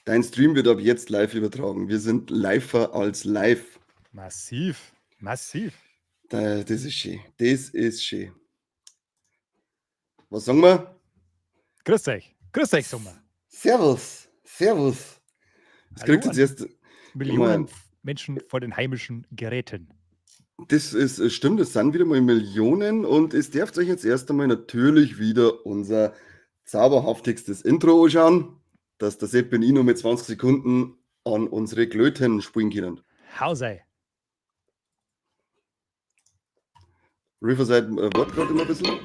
Dein Stream wird ab jetzt live übertragen. Wir sind liver als live. Massiv. Das ist schön. Das ist schön. Was sagen wir? Grüß euch, Sommer. Servus. Jetzt Hallo kriegt an jetzt erst. Millionen Menschen vor den heimischen Geräten. Das ist stimmt, es sind wieder mal Millionen und es darf euch jetzt erst einmal natürlich wieder unser zauberhaftigstes Intro anschauen, dass der Sepp und ich noch mit 20 Sekunden an unsere Glöten spielen können. Hausei. Riverside Wort gerade immer ein bisschen.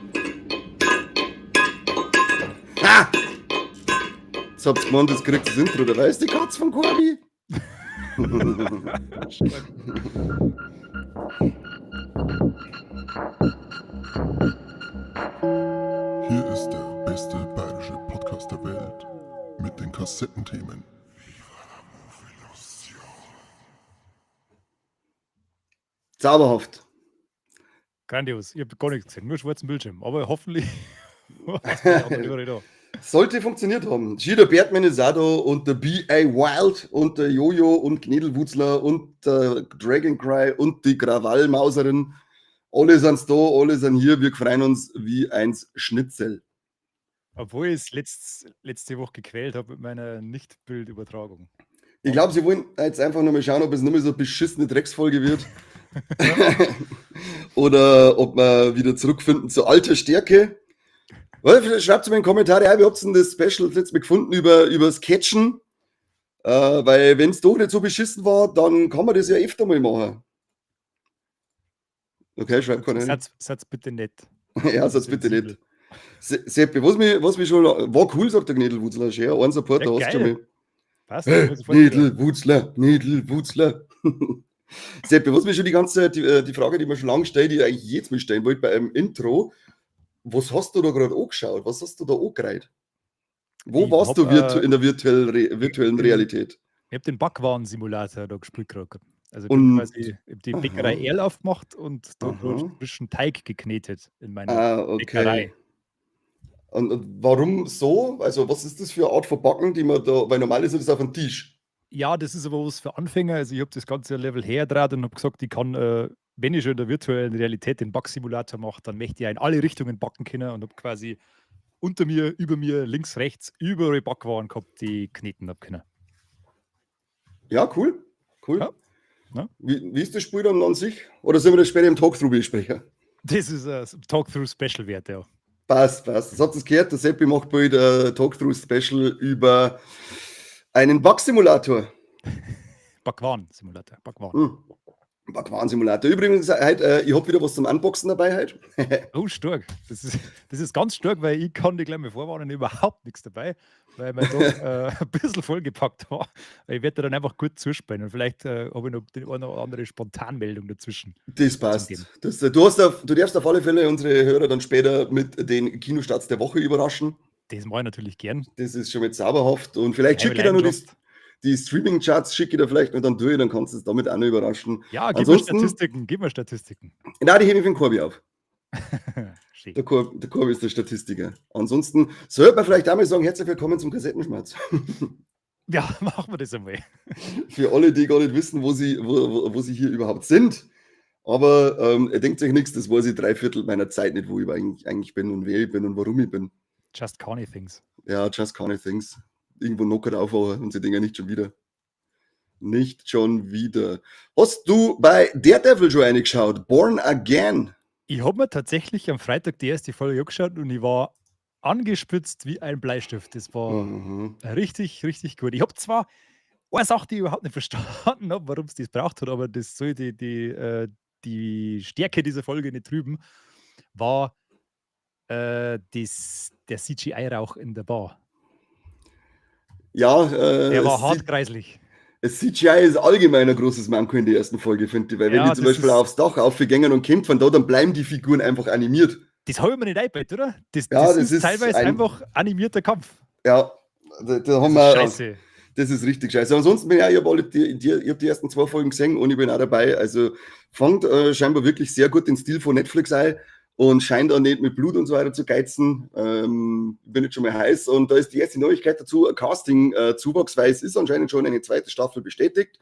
Ha! Jetzt habt ihr gemeint, das kriegt das Intro, da weiß die Katz von Corby. Hier ist der beste bayerische Podcast der Welt mit den Kassettenthemen. Zauberhaft. Grandios. Ich habe gar nichts gesehen, nur schwarzen Bildschirm. Aber hoffentlich hast du die andere da. Sollte funktioniert haben. Gida Bertmann ist auch da und der B.A. Wild und der Jojo und Gnedelwutzler und der Dragoncry und die Krawallmauserin. Alle sind da, alle sind hier. Wir freuen uns wie eins Schnitzel. Obwohl ich es letzte Woche gequält habe mit meiner Nicht-Bildübertragung. Ich glaube, sie wollen jetzt einfach nur mal schauen, ob es nicht mehr so eine beschissene Drecksfolge wird. Oder ob wir wieder zurückfinden zur alter Stärke. Schreibt mir in die Kommentare, wie habt ihr denn das Special letztes Mal gefunden über Sketchen? Weil wenn es doch nicht so beschissen war, dann kann man das ja öfter mal machen. Okay, schreibt keiner hin. Satz bitte nett. Ja, satz bitte nicht. Seppi, was mich schon... War cool, sagt der Gnedelwutzler. Schön, ein Supporter Ja, hast du schon mal. Passt. Gnedelwutzler. Seppi, was mich schon die ganze Zeit, die Frage, die mir schon lange stellt, die ich eigentlich jetzt mal stellen wollte bei einem Intro, was hast du da gerade angeschaut? Was hast du da angereiht? Wo Ich warst du hab, in der virtuellen Realität? Ich habe den Backwaren-Simulator da gespielt gerade. Also Und- ich hab die Bäckerei Erl aufgemacht und da ein bisschen Teig geknetet in meiner Bäckerei. Und warum so? Also, was ist das für eine Art von Backen, die man da, weil normal ist das auf dem Tisch. Ja, das ist aber was für Anfänger. Also ich habe das ganze Level hergedreht und habe gesagt, ich kann, wenn ich schon in der virtuellen Realität den Backsimulator mache, dann möchte ich in alle Richtungen backen können und habe quasi unter mir, über mir, links, rechts, überall Backwaren gehabt, die ich kneten habe können. Ja, cool. Ja. Ja. Wie ist das Spiel dann an sich? Oder sollen wir das später im Talkthrough besprechen? Das ist ein Talkthrough-Special-Wert, ja. Passt. Das habt ihr gehört, der Seppi macht bald ein Talkthrough-Special über einen Backsimulator. Backwaren-Simulator. Backwaren-Simulator. Übrigens, heute, ich habe wieder was zum Unboxen dabei heute. Oh, stark. Das ist ganz stark, weil ich kann dir gleich mal vorwarnen, überhaupt nichts dabei, weil mein Tag ein bisschen vollgepackt war. Ich werde dir dann einfach gut zuspielen und vielleicht habe ich noch die eine oder andere Spontanmeldung dazwischen. Das passt. Du darfst auf alle Fälle unsere Hörer dann später mit den Kinostarts der Woche überraschen. Das mache ich natürlich gern. Das ist schon mit zauberhaft. Und vielleicht schicke ich dir noch die Streaming-Charts, schicke ich dir vielleicht noch dann durch, dann kannst du es damit auch noch überraschen. Ja, gib mir Statistiken. Nein, die hebe ich für den Corby auf. Schön. Der Corby ist der Statistiker. Ansonsten sollte man vielleicht auch mal sagen, herzlich willkommen zum Kassettenschmerz. Ja, machen wir das einmal. Für alle, die gar nicht wissen, wo sie hier überhaupt sind. Aber ihr denkt euch nichts, das weiß ich 3/4 meiner Zeit nicht, wo ich eigentlich bin und wer ich bin und warum ich bin. Just Conny Things. Ja, just Conny Things. Irgendwo knockert aufhauen und sie denken nicht schon wieder. Nicht schon wieder. Hast du bei Daredevil schon reingeschaut? Born Again? Ich habe mir tatsächlich am Freitag die erste Folge angeschaut und ich war angespitzt wie ein Bleistift. Das war richtig, richtig gut. Ich habe zwar eine Sache, die ich überhaupt nicht verstanden habe, warum es das braucht hat, aber das soll die Stärke dieser Folge nicht trüben, war der CGI-Rauch in der Bar. Ja, Der war hart kreislich. Das CGI ist allgemein ein großes Manko in der ersten Folge, finde ich. Weil wenn die zum Beispiel aufs Dach aufgehen und kämpfen, dann bleiben die Figuren einfach animiert. Das habe ich mir nicht eingebaut, oder? Das ist teilweise einfach animierter Kampf. Ja, da haben wir... Scheiße. Das ist richtig scheiße. Ansonsten bin ich auch, ich habe die ersten 2 Folgen gesehen und ich bin auch dabei. Also fängt scheinbar wirklich sehr gut den Stil von Netflix ein. und scheint auch nicht mit Blut und so weiter zu geizen. Bin jetzt schon mal heiß. Und da ist die erste Neuigkeit dazu, ein Casting-Zuwachs, weil es ist anscheinend schon eine zweite Staffel bestätigt.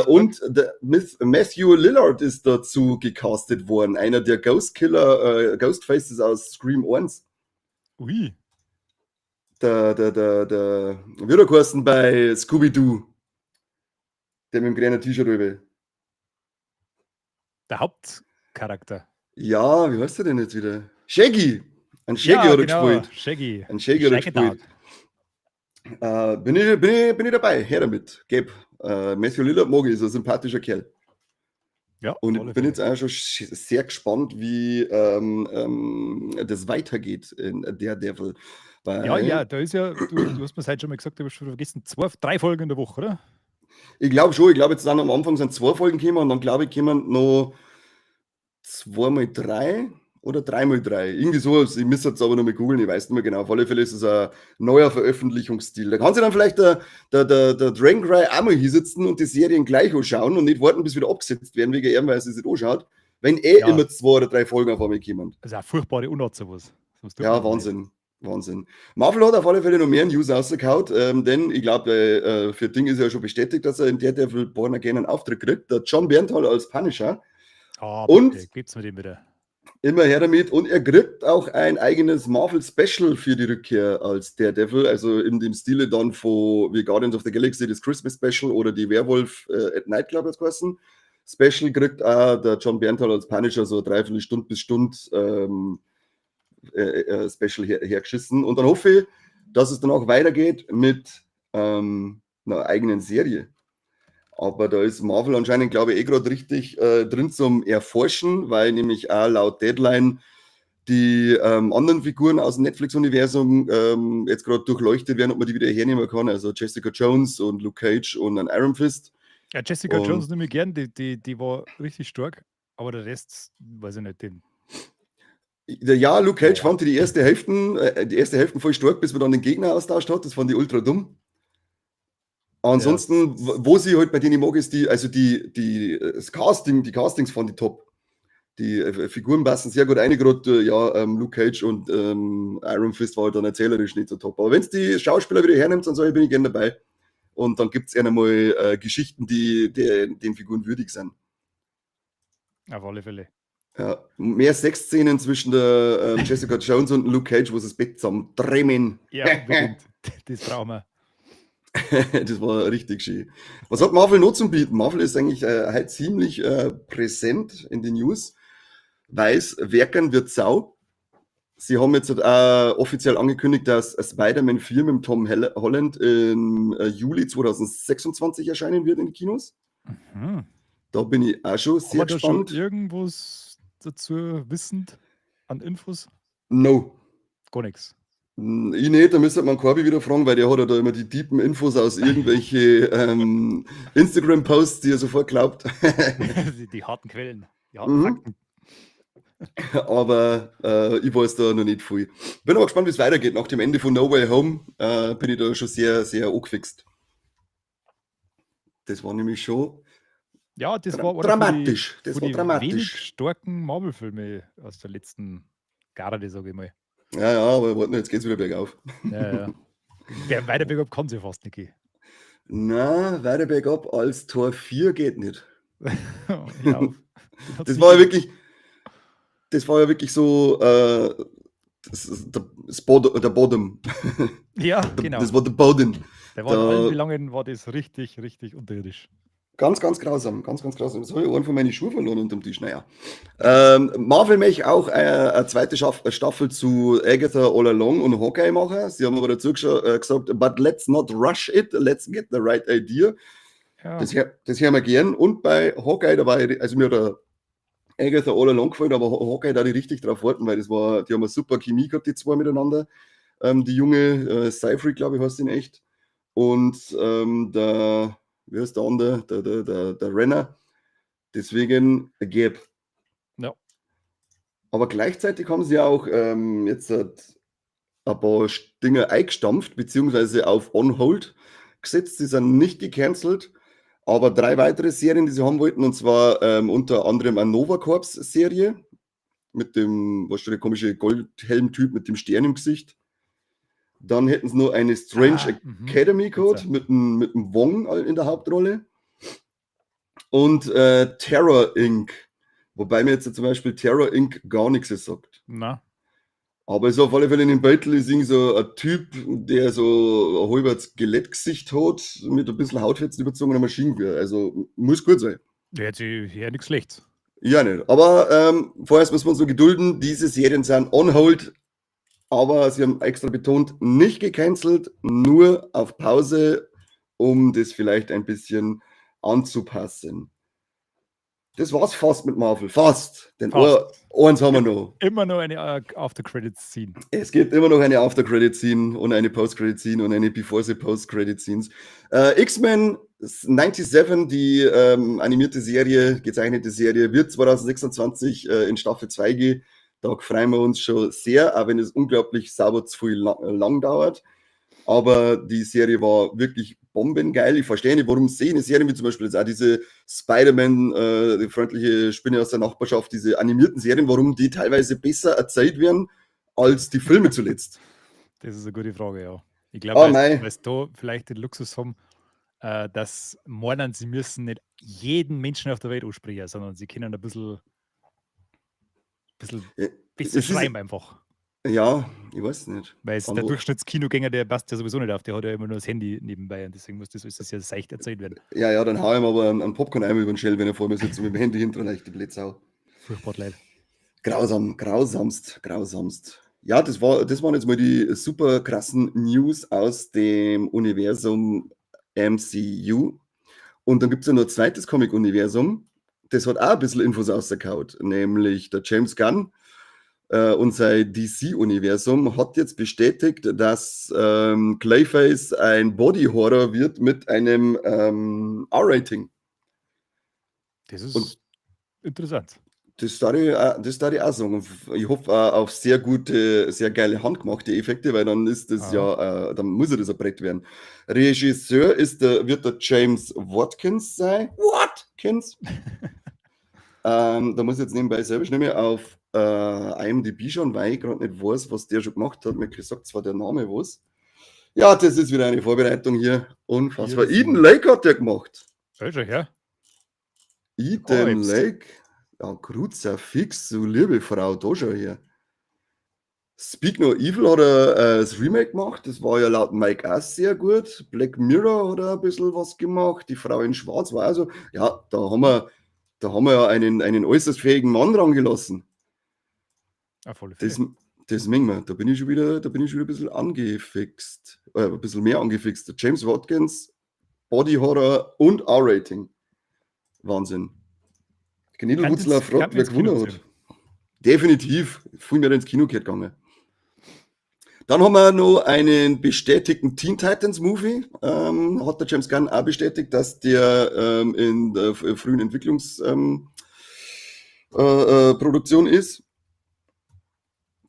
Und der Matthew Lillard ist dazu gecastet worden, einer der Ghostkiller, Ghostfaces aus Scream 1. Ui. Der Wiederkosten bei Scooby-Doo. Der mit dem grünen T-Shirt rüber. Der Hauptcharakter. Ja, wie heißt der denn jetzt wieder? Shaggy. Ein Shaggy hat er gespielt. Shaggy. Ein Shaggy hat er gespielt. Bin ich dabei. Her damit. Geb. Matthew Lillard mag ich, ist ein sympathischer Kerl. Ja, und ich bin jetzt auch schon sehr gespannt, wie das weitergeht in Daredevil. Ja, da ist ja, du hast mir es heute schon mal gesagt, du hast schon vergessen, 3 Folgen in der Woche, oder? Ich glaube schon, jetzt dann am Anfang sind 2 Folgen gekommen und dann glaube ich, kommen noch 2x3 oder 3x3. Irgendwie so, ich müsste jetzt aber noch mal googeln, ich weiß nicht mehr genau. Auf alle Fälle ist es ein neuer Veröffentlichungsstil. Da kann sich dann vielleicht der Dragon Cry auch mal hier sitzen und die Serien gleich anschauen und nicht warten, bis wieder abgesetzt werden, wegen ihm, weil er sich nicht anschaut, wenn immer 2 oder 3 Folgen auf einmal kommen. Das ist eine furchtbare Unart, sowas. Ja, Wahnsinn. Marvel hat auf alle Fälle noch mehr News rausgehauen, denn ich glaube, für Ding ist ja schon bestätigt, dass er in Daredevil Born Again einen Auftritt kriegt. Der John Bernthal als Punisher. Und gibt's mit ihm wieder. Immer her damit. Und er kriegt auch ein eigenes Marvel-Special für die Rückkehr als Daredevil, also in dem Stile dann von wie Guardians of the Galaxy, das Christmas-Special oder die Werewolf at Night Club als geheißen. Special kriegt auch der John Bernthal als Punisher so 3/4 Stunde bis Stunde Special hergeschissen. Und dann hoffe ich, dass es dann auch weitergeht mit einer eigenen Serie. Aber da ist Marvel anscheinend, glaube ich, gerade richtig drin zum Erforschen, weil nämlich auch laut Deadline die anderen Figuren aus dem Netflix-Universum jetzt gerade durchleuchtet werden, ob man die wieder hernehmen kann. Also Jessica Jones und Luke Cage und ein Iron Fist. Ja, Jessica Jones nehme ich gern, die war richtig stark, aber der Rest, weiß ich nicht, den. Ja, Luke Cage fand die erste Hälfte voll stark, bis man dann den Gegner austauscht hat. Das fand ich ultra dumm. Ansonsten, wo sie halt bei denen mag, ist das Casting, die Castings fand ich top. Die Figuren passen sehr gut ein, gerade Luke Cage und Iron Fist war halt dann erzählerisch nicht so top. Aber wenn es die Schauspieler wieder hernimmt, dann bin ich gerne dabei. Und dann gibt es einmal Geschichten, die den Figuren würdig sind. Auf alle Fälle. Ja, mehr Sexszenen zwischen der Jessica Jones und Luke Cage, wo sie das Bett zusammen drehen. Ja, unbedingt. Das brauchen wir. Das war richtig schön. Was hat Marvel noch zum Bieten? Marvel ist eigentlich halt ziemlich präsent in den News. Weiß, werken wird Sau. Sie haben jetzt offiziell angekündigt, dass Spider-Man 4 mit Tom Holland im Juli 2026 erscheinen wird in den Kinos. Mhm. Da bin ich auch schon sehr gespannt. Haben wir da schon irgendwas dazu wissend an Infos? No. Gar nichts. Ich nicht, da müsste man Corby wieder fragen, weil der hat ja da immer die tiefen Infos aus irgendwelche Instagram-Posts, die er sofort glaubt. Die harten Quellen, die harten Fakten. Aber ich weiß da noch nicht viel. Bin aber gespannt, wie es weitergeht. Nach dem Ende von No Way Home bin ich da schon sehr, sehr angefixt. Das war nämlich schon das war dramatisch. Das war dramatisch. Wenig starken Marvel-Filme aus der letzten Garde, sage ich mal. Ja, aber warte, jetzt geht's wieder bergauf. Ja. Weiter bergab kann es ja fast nicht gehen. Na, weiter bergab als Tor 4 geht nicht. Das war ja wirklich so der Boden. Ja, genau. Das war der Boden. In allen Belangen war das richtig, richtig unterirdisch. Ganz, ganz grausam. Ganz, ganz grausam. Das habe ich einen von meinen Schuhen verloren unterm Tisch. Naja. Marvel möchte auch eine zweite Staffel zu Agatha All Along und Hawkeye machen. Sie haben aber dazu gesagt, but let's not rush it, let's get the right idea. Ja. Das hören wir gern. Und bei Hawkeye, da war also mir der Agatha All Along gefallen, aber Hawkeye da die richtig drauf warten, weil die haben eine super Chemie gehabt, die zwei miteinander. Die junge Cypher, glaube ich, heißt ihn echt. Und wie heißt der andere? Der Renner. Deswegen Gap. Ja. Aber gleichzeitig haben sie auch jetzt ein paar Dinge eingestampft, beziehungsweise auf On Hold gesetzt. Sie sind nicht gecancelt, aber 3 weitere Serien, die sie haben wollten, und zwar unter anderem eine Nova Corps Serie mit dem, was schon der komische Goldhelm-Typ mit dem Stern im Gesicht. Dann hätten sie noch eine Strange Academy gehabt mit dem Wong in der Hauptrolle. Und Terror Inc. Wobei mir jetzt zum Beispiel Terror Inc. gar nichts sagt. Na. Aber so auf alle Fälle in dem Beutel ist so ein Typ, der so ein halbes Skelettgesicht hat, mit ein bisschen Hautfetzen überzogener Maschinengewehr. Also muss gut sein. Ja, nichts Schlechtes. Ja, nicht. Aber vorerst muss man so gedulden, diese Serien sind on hold, aber sie haben extra betont, nicht gecancelt, nur auf Pause, um das vielleicht ein bisschen anzupassen. Das war's fast mit Marvel. Fast. Denn eins haben wir noch. Immer noch eine After-Credits-Scene. Es gibt immer noch eine After-Credit-Scene und eine Post-Credit-Scene und eine Before-the-Post-Credit-Scenes. X-Men 97, die animierte Serie, gezeichnete Serie, wird 2026 in Staffel 2 gehen. Da freuen wir uns schon sehr, auch wenn es unglaublich sauber zu viel lang dauert. Aber die Serie war wirklich bombengeil. Ich verstehe nicht, warum eine Serie wie zum Beispiel jetzt auch diese Spider-Man, die freundliche Spinne aus der Nachbarschaft, diese animierten Serien, warum die teilweise besser erzählt werden als die Filme zuletzt. Das ist eine gute Frage, ja. Ich glaube, weil sie da vielleicht den Luxus haben, dass meinen, sie müssen nicht jeden Menschen auf der Welt ansprechen, sondern sie können ein bisschen schreiben einfach. Ja, ich weiß nicht. Weil der Durchschnittskinogänger, der passt ja sowieso nicht auf, der hat ja immer nur das Handy nebenbei und deswegen muss das ja seicht erzählt werden. Ja, dann hau ich ihm aber einen Popcorn-Eimer über den Schell, wenn er vor mir sitzt und mit dem Handy hinter die Blitzau. Furchtbar leid. Grausamst. Ja, das waren jetzt mal die super krassen News aus dem Universum MCU. Und dann gibt es ja noch ein zweites Comic-Universum, das hat auch ein bisschen Infos rausgekaut, nämlich der James Gunn und sein DC-Universum hat jetzt bestätigt, dass Clayface ein Body-Horror wird mit einem R-Rating. Das ist interessant. Das darf ich auch sagen. Ich hoffe auf sehr gute, sehr geile handgemachte Effekte, weil dann ist das dann muss das ein Brett werden. Regisseur wird der James Watkins sein. Watkins? Da muss ich jetzt nebenbei selber schnell mal auf IMDb schauen, weil ich gerade nicht weiß, was der schon gemacht hat. Mir gesagt zwar der Name was. Ja, das ist wieder eine Vorbereitung hier. Unfassbar. Eden Lake hat der gemacht. Ja. Eden Lake. Ja, Kruzifix, so liebe Frau, da schon hier. Speak No Evil hat er das Remake gemacht, das war ja laut Mike auch sehr gut. Black Mirror hat er ein bisschen was gemacht, die Frau in Schwarz war also, ja, da haben wir ja einen äußerst fähigen Mann dran gelassen. Das mengen wir, da bin ich schon wieder ein bisschen angefixt, ein bisschen mehr angefixt. James Watkins, Body Horror und R-Rating. Wahnsinn. Kniedelwutzler fragt, wer gewonnen hat. Definitiv. Viel mehr ins Kino gegangen. Dann haben wir noch einen bestätigten Teen Titans Movie. Hat der James Gunn auch bestätigt, dass der in der frühen Entwicklungsproduktion ist.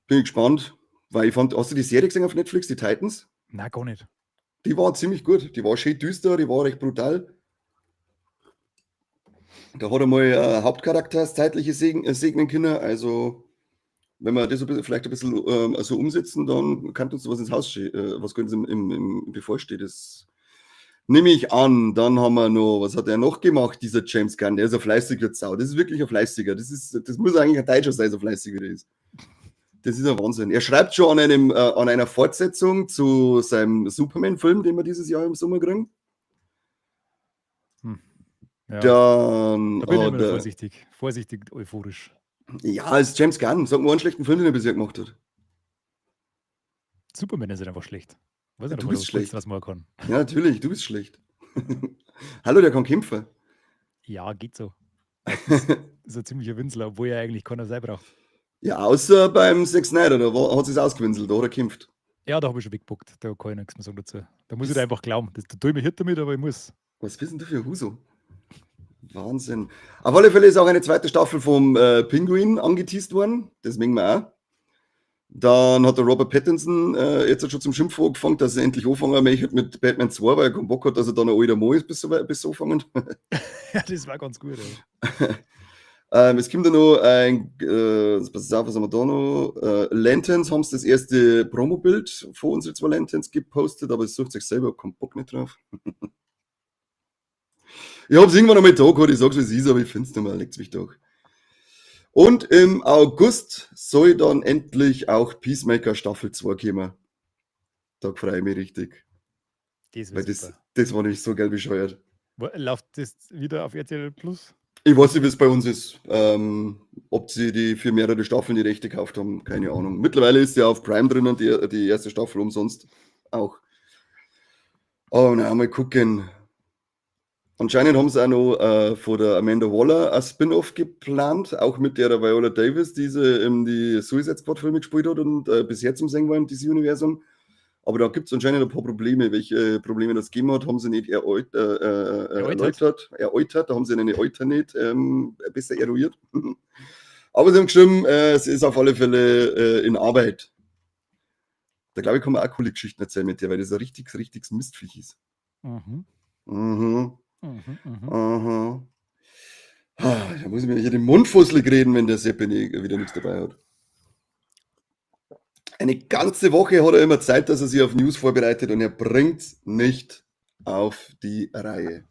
Bin ich gespannt, weil ich fand, hast du die Serie gesehen auf Netflix, die Titans? Nein, gar nicht. Die war ziemlich gut. Die war schön düster, die war recht brutal. Da hat er mal Hauptcharakter das Zeitliche segnen können. Also, wenn wir das vielleicht ein bisschen so umsetzen, dann kann uns was ins Haus stehen. Was könnte im bevorsteht. Das nehme ich an. Dann haben wir noch, was hat er noch gemacht, dieser James Gunn? Der ist ein fleißiger Sau. Das ist wirklich ein fleißiger. Das muss eigentlich ein Deutscher sein, so fleißig wie der ist. Das ist ein Wahnsinn. Er schreibt schon an einer Fortsetzung zu seinem Superman-Film, den wir dieses Jahr im Sommer kriegen. Ja. Dann da bin ich immer vorsichtig euphorisch. Ja, als James Gunn. Sag mal einen schlechten Film, den er bisher gemacht hat. Superman ist einfach schlecht. Weiß nicht, du bist schlecht. Was man kann. Ja, natürlich, du bist schlecht. Hallo, der kann kämpfen. Ja, geht so. Das ist ein ziemlicher Winzler, obwohl er eigentlich keiner sein braucht. Ja, außer beim Zack Snyder, da hat es ausgewinselt, da hat er gekämpft. Ja, da habe ich schon weggebuckt. Da kann ich nichts mehr sagen dazu. Da muss ich da einfach glauben. Da tue ich mir hit damit, aber ich muss. Was bist denn du für ein Huso? Wahnsinn. Auf alle Fälle ist auch eine zweite Staffel vom Penguin angeteased worden. Das mengen wir auch. Dann hat der Robert Pattinson jetzt schon zum Schimpfen angefangen, dass er endlich anfangen möchte mit Batman 2, weil er keinen Bock hat, dass er dann ein alter Mann ist bis so anfangen. Ja, das war ganz gut. Es kommt da noch pass auf, was haben wir da noch? Lanterns haben das erste Promo-Bild von unseren 2 Lanterns gepostet, aber es sucht sich selber, keinen Bock nicht drauf. Ich hab's irgendwann einmal da gehabt, ich sag's wie es ist, aber ich find's nicht mehr, leckt's mich doch. Und im August soll dann endlich auch Peacemaker Staffel 2 kommen. Da freue ich mich richtig. Das Weil wird super. das war nicht so geil bescheuert. Läuft das wieder auf RTL Plus? Ich weiß nicht, wie es bei uns ist. Ob sie die für mehrere Staffeln die Rechte gekauft haben, keine Ahnung. Mittlerweile ist ja auf Prime drinnen, die erste Staffel umsonst auch. Oh, na, mal gucken. Anscheinend haben sie auch noch von der Amanda Waller ein Spin-off geplant, auch mit der Viola Davis, die sie die Suicide Squad-Filme gespielt hat und bisher zum Singen war im DC-Universum. Aber da gibt es anscheinend ein paar Probleme. Welche Probleme das gegeben hat, haben sie nicht erläutert. Da haben sie eine Euter nicht besser eruiert. Aber sie haben geschrieben, es ist auf alle Fälle in Arbeit. Da glaube ich, kann man auch coole Geschichten erzählen mit der, weil das ein richtiges Mistviech ist. Mhm. Mhm. Mhm. Mhm. Aha. Da muss ich mir hier den Mund fusselig reden, wenn der Sepp wieder nichts dabei hat. Eine ganze Woche hat er immer Zeit, dass er sich auf News vorbereitet und er bringt nicht auf die Reihe.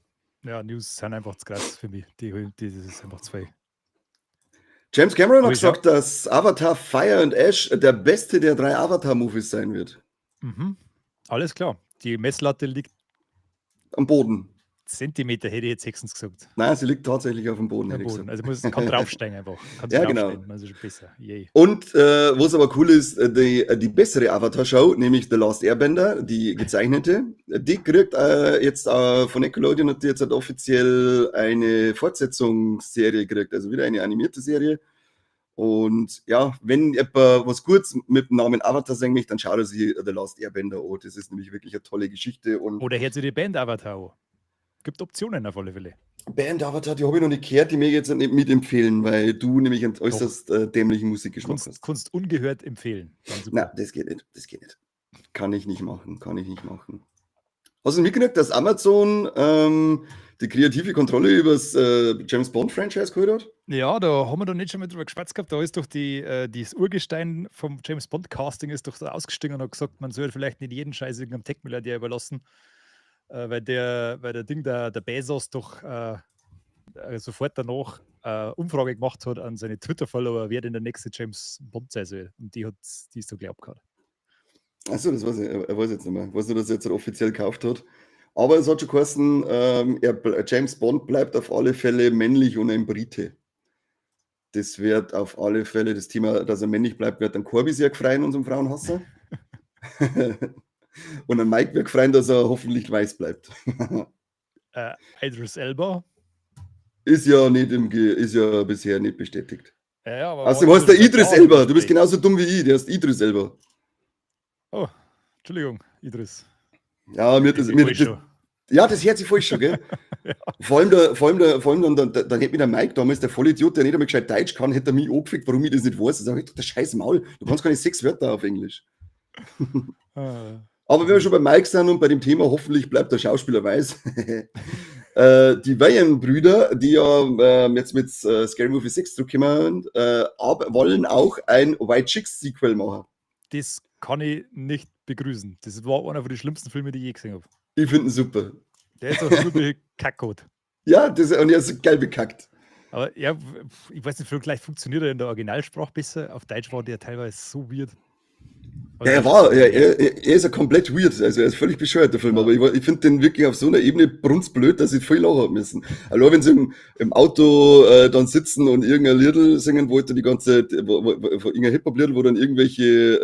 Ja, News sind einfach zu krass für mich. Das ist einfach zu viel. James Cameron Aber hat ich gesagt, dass Avatar Fire and Ash der beste der 3 Avatar-Movies sein wird. Mhm. Alles klar. Die Messlatte liegt Am Boden. Zentimeter, hätte ich jetzt höchstens gesagt. Nein, sie liegt tatsächlich auf dem Boden. Am hätte ich Boden. gesagt. Also kann draufsteigen einfach. Kann Ja, draufstehen, genau. also schon besser. Yay. Und was aber cool ist, die bessere Avatar-Show, nämlich The Last Airbender, die gezeichnete, die kriegt jetzt von Nickelodeon hat die jetzt halt offiziell eine Fortsetzungsserie gekriegt, also wieder eine animierte Serie. Und ja, wenn jemand was Gutes mit dem Namen Avatar sagen möchte, dann schaut er sich The Last Airbender an. Das ist nämlich wirklich eine tolle Geschichte. Und Oder hört sich die Band Avatar an. Gibt Optionen auf alle Fälle. Band Avatar, die habe ich noch nicht gehört, die mir jetzt nicht mitempfehlen, weil du nämlich einen äußerst dämlichen Musikgeschmack hast. Kunst ungehört empfehlen. Nein, das geht nicht. Kann ich nicht machen. Hast du mitgekriegt, dass Amazon die kreative Kontrolle über das James Bond-Franchise geholt hat? Ja, da haben wir doch nicht schon mal drüber geschwätzt gehabt. Da ist doch das Urgestein vom James Bond-Casting ist doch da ausgestiegen und hat gesagt, man soll vielleicht nicht jeden Scheiß irgendeinem Tech-Milliardär überlassen, weil der Bezos doch sofort danach Umfrage gemacht hat an seine Twitter-Follower, wer denn der nächste James Bond sein soll. Und die ist so glaubt gehabt. Achso, das weiß ich, er weiß jetzt nicht mehr. Ich weiß nur, dass er jetzt offiziell gekauft hat. Aber es hat schon geheißen, James Bond bleibt auf alle Fälle männlich und ein Brite. Das wird auf alle Fälle das Thema, dass er männlich bleibt, wird dann Corby sehr gefreien, unserem Frauenhasser. Und an Mike wird gefreien, dass er hoffentlich weiß bleibt. Idris Elba. Ist ja bisher nicht bestätigt. Ja, aber Außerdem heißt der Idris Elba. Du bist genauso dumm wie ich. Der heißt Idris Elba. Oh, Entschuldigung, Idris. Ja, das hört sich falsch schon, gell? Ja. Vor allem dann hätte mir der Mike damals, der Vollidiot, der nicht einmal gescheit Deutsch kann, hätte er mich angefickt, warum ich das nicht weiß. Ich sage, der scheiß Maul, du kannst keine 6 Wörter auf Englisch. Aber wenn wir schon bei Mike sind und bei dem Thema, hoffentlich bleibt der Schauspieler weiß. Die Wayans-Brüder, die ja jetzt mit Scary Movie 6 zurückkommen, wollen auch ein White Chicks Sequel machen. Das kann ich nicht begrüßen. Das war einer von den schlimmsten Filmen, die ich je gesehen habe. Ich finde ihn super. Der ist auch nur bekackt. Ja, und er ist geil bekackt. Aber ja, ich weiß nicht, vielleicht funktioniert er in der Originalsprache besser. Auf Deutsch war der teilweise so weird. Ja, er ist ja komplett weird, also er ist völlig bescheuert, der Film, ja. Aber ich finde den wirklich auf so einer Ebene brunzblöd, dass ich viel lachen haben müssen. Allein wenn sie im Auto dann sitzen und irgendein Liedl singen wollte, die ganze Zeit, irgendein Hip-Hop-Liedl, wo dann irgendwelche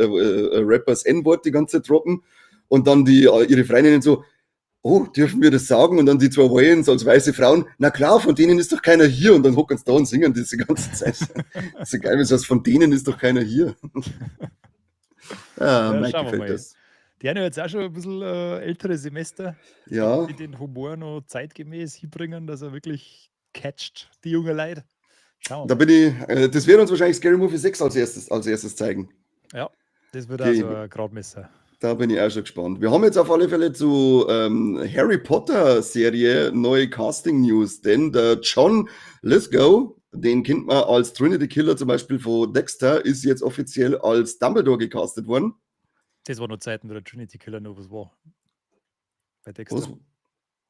Rappers N-Wort die ganze Zeit droppen und dann ihre Freundinnen so, oh, dürfen wir das sagen? Und dann die 2 Wayans als weiße Frauen, na klar, von denen ist doch keiner hier. Und dann hocken sie da und singen diese ganze Zeit. Das ist so geil, wenn du sagst, von denen ist doch keiner hier. Ja, Mike gefällt das. Die haben ja jetzt auch schon ein bisschen ältere Semester, ja. Die den Humor noch zeitgemäß hinbringen, dass er wirklich catcht, die junge Leute. Schauen wir mal. Das wird uns wahrscheinlich Scary Movie 6 als erstes zeigen. Ja, das wird also ein Gradmesser. Da bin ich auch schon gespannt. Wir haben jetzt auf alle Fälle zu Harry Potter Serie neue Casting News, denn der John Lithgow, Den kennt man als Trinity Killer zum Beispiel von Dexter, ist jetzt offiziell als Dumbledore gecastet worden. Das war noch Zeiten, wo der Trinity Killer noch was war. Bei Dexter. Was?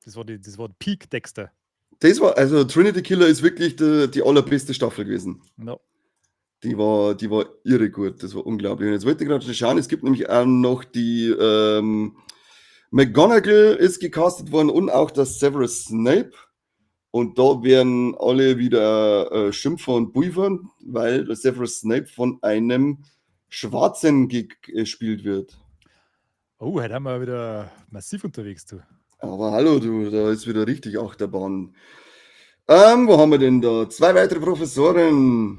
Das war der Peak Dexter. Also Trinity Killer ist wirklich die allerbeste Staffel gewesen. No. Die war irre gut, das war unglaublich. Und jetzt wollte ich gerade schon schauen, es gibt nämlich auch noch die McGonagall ist gecastet worden und auch das Severus Snape. Und da werden alle wieder Schimpfer und Buifern, weil der Severus Snape von einem Schwarzen gespielt wird. Oh, heute haben wir wieder massiv unterwegs, du. Aber hallo, du, da ist wieder richtig Achterbahn. Wo haben wir denn da? 2 weitere Professoren.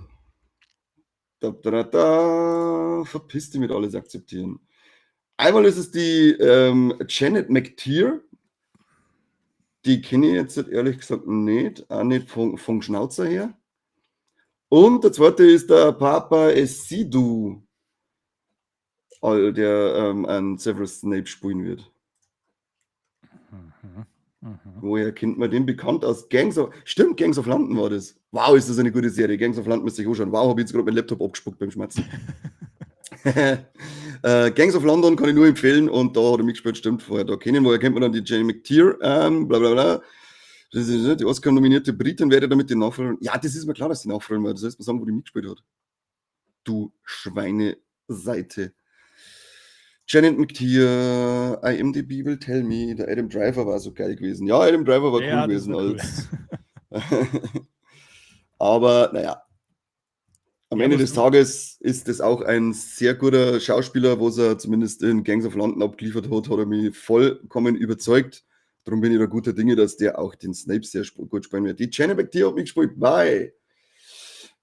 Verpiss dich mit alles akzeptieren. Einmal ist es die Janet McTeer. Die kenne ich jetzt ehrlich gesagt nicht. Auch nicht vom Schnauzer her. Und der zweite ist der Papa Esidu, der an Severus Snape spielen wird. Woher kennt man den bekannt aus Gangs of... Stimmt, Gangs of London war das. Wow, ist das eine gute Serie. Gangs of London müsste ich anschauen. Wow, habe ich jetzt gerade meinen Laptop abgespuckt beim Schmerzen. Gangs of London kann ich nur empfehlen und da hat er mitgespielt, stimmt, vorher da kennen. Woher kennt man dann die Jane McTeer, bla bla bla. Das ist die Oscar-nominierte Britin, wäre damit die Nachfolgerin. Ja, das ist mir klar, dass die Nachfolgerin war. Das heißt, mal sagen, wo die mitgespielt hat. Du Schweineseite. Janet McTeer, IMDb will tell me, der Adam Driver war so geil gewesen. Ja, Adam Driver war cool gewesen. Cool. Aber naja, am Ende des Tages ist das auch ein sehr guter Schauspieler, wo er zumindest in Gangs of London abgeliefert hat er mich vollkommen überzeugt. Darum bin ich da guter Dinge, dass der auch den Snape sehr gut spielen wird. Die Janet McTeer hat mitgespielt bei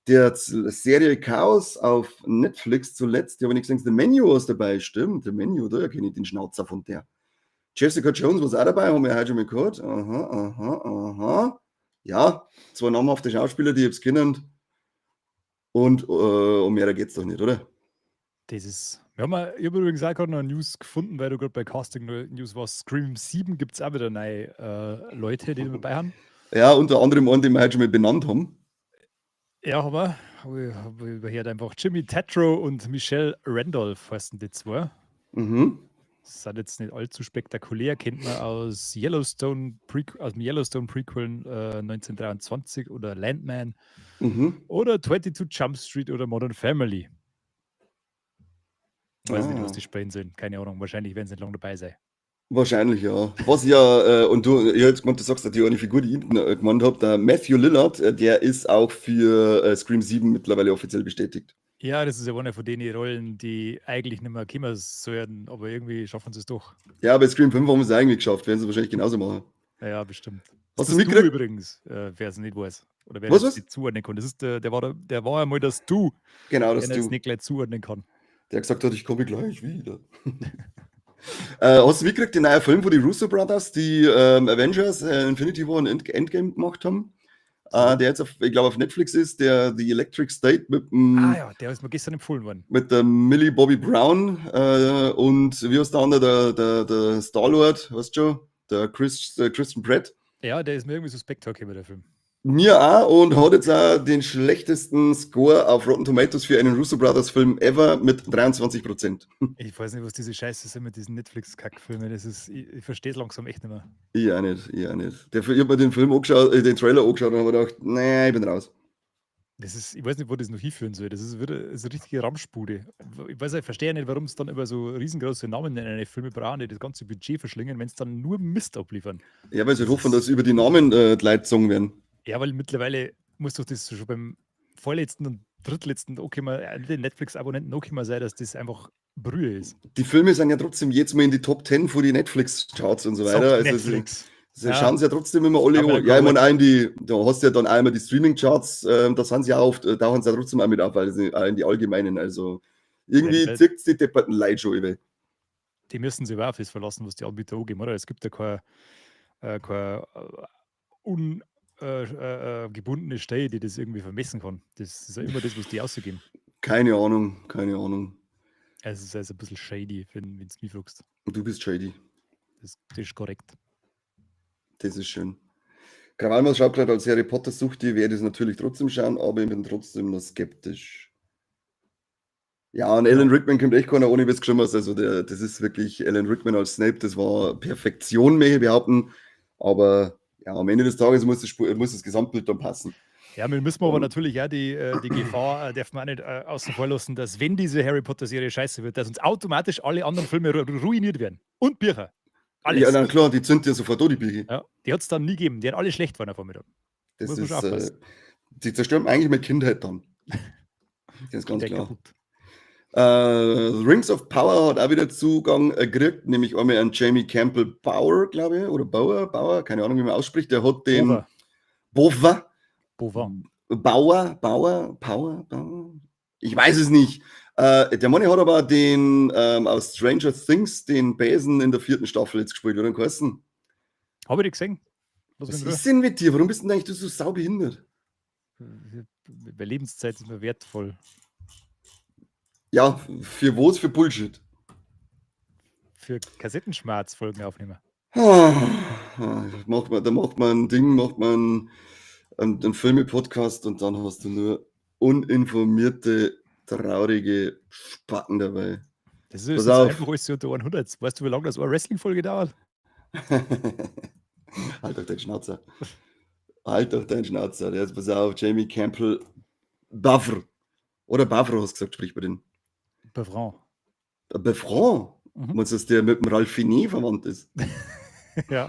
der Serie Chaos auf Netflix zuletzt. Die habe ich nicht gesehen, The Menu ist dabei. Stimmt, The Menu, da kenne ich den Schnauzer von der. Jessica Jones war auch dabei, haben wir heute schon mal gehört. Aha. Ja, 2 namhafte Schauspieler, die ich es kennen. Und um mehr geht es doch nicht, oder? Ich habe übrigens auch gerade noch News gefunden, weil du gerade bei Casting News warst. Scream 7 gibt es auch wieder neue Leute, die dabei haben. Ja, unter anderem einen, den wir heute schon mal benannt haben. Ja, habe überhört einfach Jimmy Tatro und Michelle Randolph heißen die 2. Das sind jetzt nicht allzu spektakulär, kennt man aus dem Yellowstone Prequel 1923 oder Landman oder 22 Jump Street oder Modern Family. Ich weiß nicht, was die spielen sollen. Keine Ahnung. Wahrscheinlich werden sie nicht lange dabei sein. Wahrscheinlich, ja. Was ja, und du jetzt du sagst, dass die eine Figur, die ich gemeint habe, der Matthew Lillard, der ist auch für Scream 7 mittlerweile offiziell bestätigt. Ja, das ist ja eine von den Rollen, die eigentlich nicht mehr kommen sollten, aber irgendwie schaffen sie es doch. Ja, bei Scream 5 haben sie es eigentlich geschafft, werden sie wahrscheinlich genauso machen. Ja, bestimmt. Hast du mitgekriegt? Übrigens, wer es nicht weiß. Oder wer was? das nicht zuordnen kann. Das ist der war einmal das Du. Genau, das der Du. jetzt nicht gleich zuordnen kann. Der gesagt hat, ich komme gleich wieder. Hast du mitgekriegt, den neuen Film, wo die Russo Brothers die Avengers Infinity War und Endgame gemacht haben? Der jetzt, ich glaube, auf Netflix ist, der The Electric State mit ja, der ist mir gestern empfohlen worden. Mit der Millie Bobby Brown und wie heißt der andere, der Star-Lord, weißt du schon? Der Christian Pratt. Ja, der ist mir irgendwie suspekt vorgekommen, der Film. Mir auch und hat jetzt auch den schlechtesten Score auf Rotten Tomatoes für einen Russo Brothers Film ever mit 23%. Ich weiß nicht, was diese Scheiße sind mit diesen Netflix-Kackfilmen. Ich verstehe es langsam echt nicht mehr. Ich auch nicht. Ich habe mir den Film angeschaut, den Trailer angeschaut und habe gedacht, nee, ich bin raus. Ich weiß nicht, wo das noch hinführen soll. Das ist wieder eine richtige Ramschbude. Ich verstehe nicht, warum es dann über so riesengroße Namen in eine Filme brauchen, die das ganze Budget verschlingen, wenn es dann nur Mist abliefern. Ja, weil sie hoffen, dass über die Namen die Leute gezogen werden. Ja, weil mittlerweile muss doch das schon beim vorletzten und drittletzten den Netflix-Abonnenten auch immer sein, dass das einfach Brühe ist. Die Filme sind ja trotzdem jetzt mal in die Top 10 von die Netflix-Charts und so weiter. Also Netflix. Sie schauen sie ja trotzdem immer alle an. Ja, ich meine, da hast du ja dann einmal die Streaming-Charts, da sind sie ja oft, tauchen sie ja trotzdem auch mit auf, weil sie auch in die allgemeinen, also irgendwie zirkt es die depperten Leute schon über. Die müssen sich auch auf das verlassen, was die Anbieter angeben, oder? Es gibt ja keine gebundene Stelle, die das irgendwie vermessen kann. Das ist ja immer das, was die ausgeben. Keine Ahnung. Es ist also ein bisschen shady, wenn du mich fragst. Du bist shady. Das ist korrekt. Das ist schön. Krawallmaus schaut gerade als Harry Potter Suchti, werde ich es natürlich trotzdem schauen, aber ich bin trotzdem noch skeptisch. Ja, und Alan Rickman kommt echt keiner ohne, wie es geschrieben hast. Also, das ist wirklich Alan Rickman als Snape, das war Perfektion, möchte ich behaupten. Aber ja, am Ende des Tages muss das Gesamtbild dann passen. Ja, wir müssen aber natürlich auch die Gefahr, darf man auch nicht außen vor lassen, dass wenn diese Harry Potter-Serie scheiße wird, dass uns automatisch alle anderen Filme ruiniert werden. Und Bücher. Alles. Ja, na klar, die zünden ja sofort die Bücher. Ja, die hat es dann nie gegeben. Die hat alle schlecht waren am Vormittag. Das Muss man schon ist, aufpassen. die zerstören eigentlich meine Kindheit dann. Das ist ganz Der klar. kaputt. Rings of Power hat auch wieder Zugang gekriegt, nämlich einmal an Jamie Campbell Bower, glaube ich, oder Bauer, keine Ahnung, wie man ausspricht. Der hat den Bover. Bauer. Ich weiß es nicht. Der Mann hat aber den aus Stranger Things, den Besen in der 4. Staffel jetzt gespielt, oder geheißen? Habe ich nicht gesehen. Was ist denn mit dir? Warum bist du denn eigentlich so saubehindert? Meine Lebenszeit ist mir wertvoll. Ja, für was? Für Bullshit. Für Kassettenschmerz-Folgen aufnehmen. Da macht man ein Ding, macht man einen Filme-Podcast und dann hast du nur uninformierte, traurige Spacken dabei. Das ist einfach alles so unter 100. Weißt du, wie lange das eine Wrestling-Folge dauert? Halt doch deinen Schnauzer. Jetzt pass auf, Jamie Campbell Bavr. Oder Bavro hast du gesagt, sprich bei den. Befran. Befran? Meinst du, dass der mit dem Ralf Finet verwandt ist? Ja.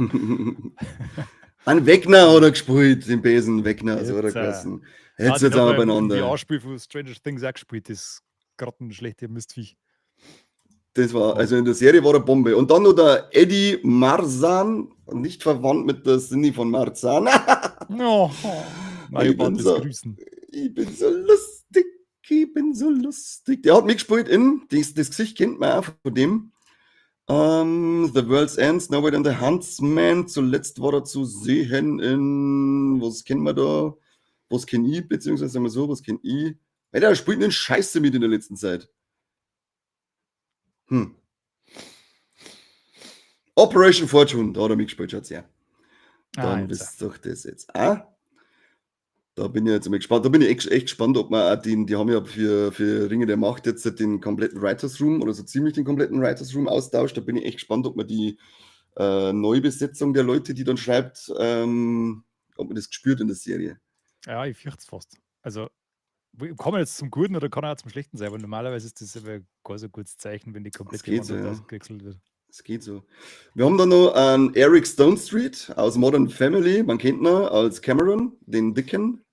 An Wegner hat er gespielt, den Besen Wegner, so hat er gelassen. Jetzt jetzt aber beieinander. Die Anspiel von Stranger Things auch gespielt, das grottenschlechte Mistviech. Das war, also in der Serie war eine Bombe. Und dann noch der Eddie Marzahn, nicht verwandt mit der Cindy von Marzahn. Mario Barth grüßen. Ich bin so lustig. Der hat mitgespielt in, das Gesicht kennt man auch von dem. The World's Ends, Nobody and the Huntsman. Zuletzt war er zu sehen in, was kennen wir da? Was kenn ich, beziehungsweise sagen wir so, was kenn ich? Hey, der spielt einen Scheiße mit in der letzten Zeit. Operation Fortune, da hat er mitgespielt, schaut's her. Dann ist doch das jetzt auch. Da bin ich jetzt mal gespannt. Da bin ich echt gespannt, ob man auch die haben ja für Ringe der Macht jetzt den kompletten Writers Room oder so ziemlich den kompletten Writers Room austauscht. Da bin ich echt gespannt, ob man die Neubesetzung der Leute, die dann schreibt, ob man das gespürt in der Serie. Ja, ich fürchte es fast. Also, kann man jetzt zum Guten oder kann er auch zum Schlechten sein? Aber normalerweise ist das aber gar so ein gutes Zeichen, wenn die komplett ausgewechselt wird. Es geht so. Wir haben da noch einen Eric Stonestreet aus Modern Family, man kennt ihn als Cameron, den Dicken,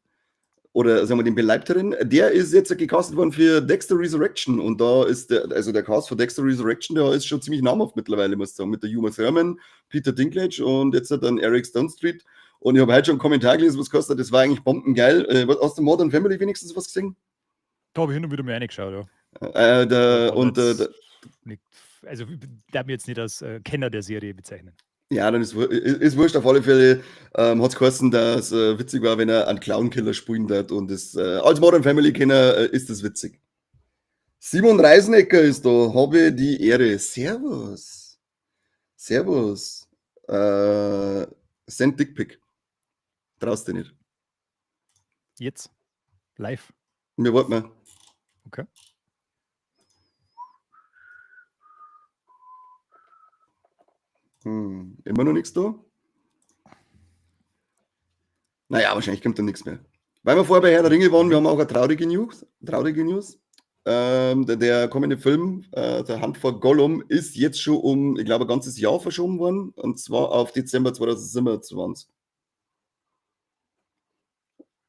oder sagen wir den Beleibteren. Der ist jetzt gecastet worden für Dexter Resurrection und da ist der Cast für Dexter Resurrection, der ist schon ziemlich namhaft mittlerweile, muss ich sagen, mit der Uma Thurman, Peter Dinklage und jetzt dann Eric Stonestreet. Und ich habe heute schon einen Kommentar gelesen, was kostet, das war eigentlich bombengeil. Hast du Modern Family wenigstens was gesehen? Da habe ich hin und wieder mal reingeschaut, ja. Also, darf mich jetzt nicht als Kenner der Serie bezeichnen. Ja, dann ist wurscht. Auf alle Fälle hat es geheißen, dass witzig war, wenn er einen Clown-Killer spielen wird. Und das, als Modern Family-Kenner ist das witzig. Simon Reisenecker ist da. Habe die Ehre. Servus. Send Dickpick. Traust du nicht. Jetzt? Live? Wir warten mal. Okay. Immer noch nichts da? Naja, wahrscheinlich kommt da nichts mehr. Weil wir vorher bei Herr der Ringe waren, wir haben auch eine traurige News. Der kommende Film, der Hand vor Gollum, ist jetzt schon um, ich glaube, ein ganzes Jahr verschoben worden. Und zwar auf Dezember 2027.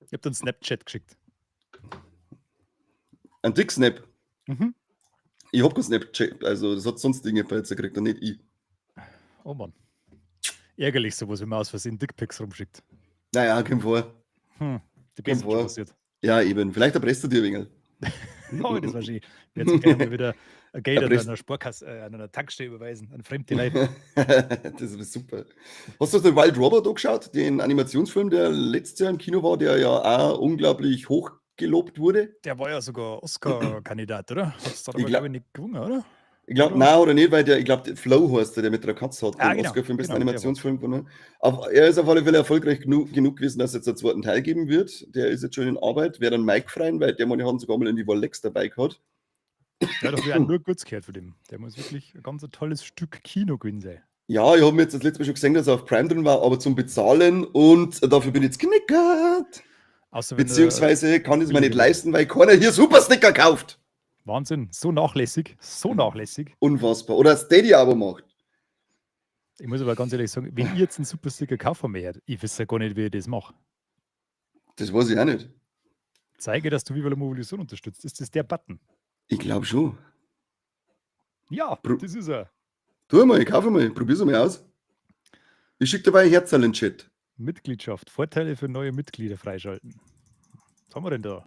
Ich habe dir einen Snapchat geschickt. Ein Dick-Snap? Ich habe keinen Snapchat, also das hat sonst Dinge jetzt gekriegt und nicht ich. Oh Mann. Ärgerlich sowas, wenn man aus Versehen Dickpics rumschickt. Naja, komm vor. Die Beste schon passiert. Ja, eben. Vielleicht erpresst du dir ein wenig. Oh, das war schön. Jetzt gerne mal wieder ein Geld an einer Sportkasse, an einer Tankstelle überweisen, an fremde Leute. Das ist super. Hast du den Wild Robot angeschaut, den Animationsfilm, der letztes Jahr im Kino war, der ja auch unglaublich hoch gelobt wurde? Der war ja sogar Oscar-Kandidat, oder? Hat es da aber, glaube ich, nicht gewonnen, oder? Ich glaube, Oder? nein oder nicht, weil ich glaube, Flow heißt der mit der Katze hat, Ah, den genau, Oscar für den besten genau, der Animationsfilm gewonnen. Aber er ist auf alle Fälle erfolgreich genug gewesen, dass es jetzt einen zweiten Teil geben wird. Der ist jetzt schon in Arbeit. Wäre dann Mike freien, weil der meine haben sogar mal in die Wallex dabei gehabt. Ja, da habe ich auch nur kurz gehört von dem. Der muss wirklich ein ganz tolles Stück Kino gewesen sein. Ja, ich habe mir jetzt das letzte Mal schon gesehen, dass er auf Prime drin war, aber zum Bezahlen und dafür bin ich jetzt geknickert. Außer wenn Beziehungsweise kann ich es mir nicht billiger leisten, weil keiner hier Supersticker kauft. Wahnsinn, so nachlässig, so nachlässig. Unfassbar. Oder Steady-Abo macht. Ich muss aber ganz ehrlich sagen, wenn ich jetzt einen Supersticker kaufen möchte, ich weiß ja gar nicht, wie ich das mache. Das weiß ich auch nicht. Zeige, dass du Viva la Mobilisation unterstützt. Ist das der Button? Ich glaube schon. Ja, Pro- das ist er. Tu mal, kauf mal, probier's mal aus. Ich schicke dabei ein Herzl in den Chat. Mitgliedschaft. Vorteile für neue Mitglieder freischalten. Was haben wir denn da?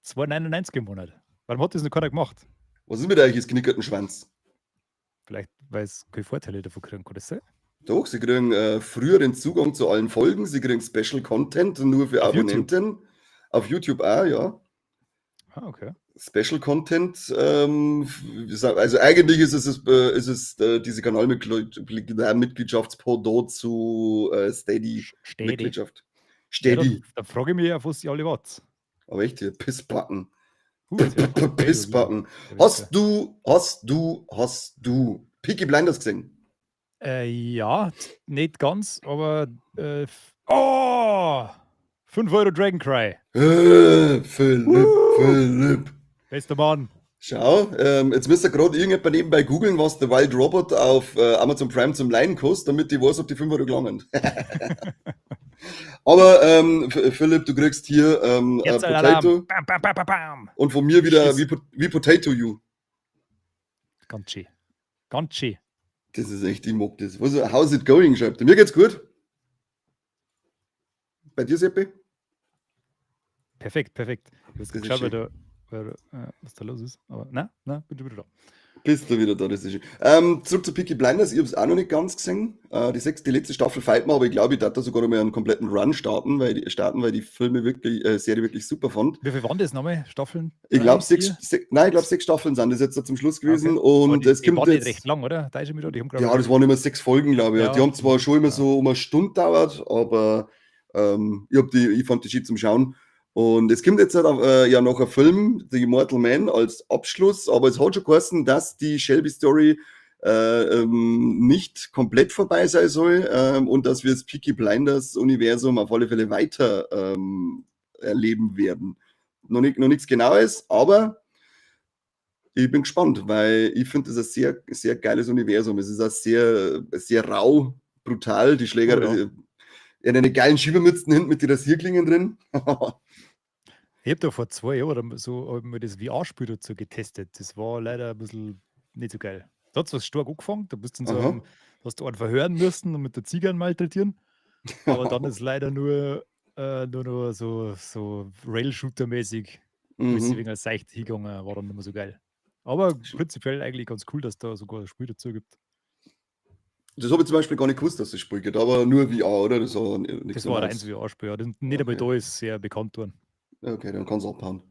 2,99 im Monat. Warum hat das noch keiner gemacht? Was ist mit euch, ist knickerten Schwanz? Vielleicht, weil es keine Vorteile davon kriegen kann, das sein? Doch, sie kriegen früheren Zugang zu allen Folgen, sie kriegen Special Content nur für Auf Abonnenten. Auf YouTube auch, ja. Ah, okay. Special Content, also eigentlich ist es diese Kanalmitgliedschaftspodot zu Steady Steady. Mitgliedschaft. Ja, Steady. da frage ich mich, auf was ihr alle wart. Aber echt hier, Pissbacken. Jetzt hört man Pissbacken. Der Hast du Peaky Blinders gesehen? Ja, nicht ganz, aber 5 Euro Dragon Cry. Philipp. Bester Mann. Schau, jetzt müsst ihr gerade irgendjemand nebenbei googeln, was der Wild Robot auf Amazon Prime zum Leihen kostet, damit ich weiß, ob die 5 Euro gelangen. Aber Philipp, du kriegst hier Jetzt Potato Bam, bam, bam, bam, bam. und von mir wieder Schiss. wie Potato You. Ganz schön. Ganz schön. Das ist echt, ich mag das. How's it going, schreibt er. Mir geht's gut. Bei dir, Seppi? Perfekt, perfekt. Ich habe Das ist geschaut, schön. was da los ist. Aber na, bin schon wieder da. Bist du wieder da, das ist schön. Zurück zu Peaky Blinders, ich habe es auch noch nicht ganz gesehen. Die letzte Staffel feilt mir, aber ich glaube, ich darf da sogar noch mal einen kompletten Run starten, weil die Serie wirklich super fand. Wie viel waren das nochmal? Staffeln? Ich glaube, 3, 4? 6 Staffeln sind das jetzt zum Schluss gewesen. Okay. Aber Und die, es die kommt waren nicht jetzt. recht lang, oder? Da ist schon wieder, die haben, glaub ich, Ja, das waren immer 6 Folgen, glaube ich. Ja, Die haben zwar schon immer ja. so um eine Stunde dauert, aber ich fand die schied zum Schauen. Und es kommt jetzt halt, ja noch ein Film, The Immortal Man, als Abschluss, aber es hat schon geheißen, dass die Shelby-Story nicht komplett vorbei sein soll und dass wir das Peaky Blinders-Universum auf alle Fälle weiter erleben werden. Noch nichts Genaues, aber ich bin gespannt, weil ich finde, das ist ein sehr, sehr geiles Universum. Es ist auch sehr, sehr rau, brutal. Die Schläger, Oh ja. in eine geilen Schiebermützen hinten mit den Rasierklingen drin. Ich habe da vor 2 Jahren oder so hab ich mir das VR-Spiel dazu getestet. Das war leider ein bisschen nicht so geil. Da hat es was stark angefangen. Da bist du in so Aha. einem, hast du einen verhören müssen und mit der Ziege malträtieren. Aber dann ist leider nur noch so Rail-Shooter-mäßig, wo es Mhm. wegen seicht hingegangen war dann nicht mehr so geil. Aber prinzipiell eigentlich ganz cool, dass da sogar ein Spiel dazu gibt. Das habe ich zum Beispiel gar nicht gewusst, dass das Spiel geht, aber nur VR, oder? Das war nichts Das war ein Normales. reines VR-Spiel. Ja. Nicht einmal Okay. da ist sehr bekannt worden. Okay, dann kann es abhauen.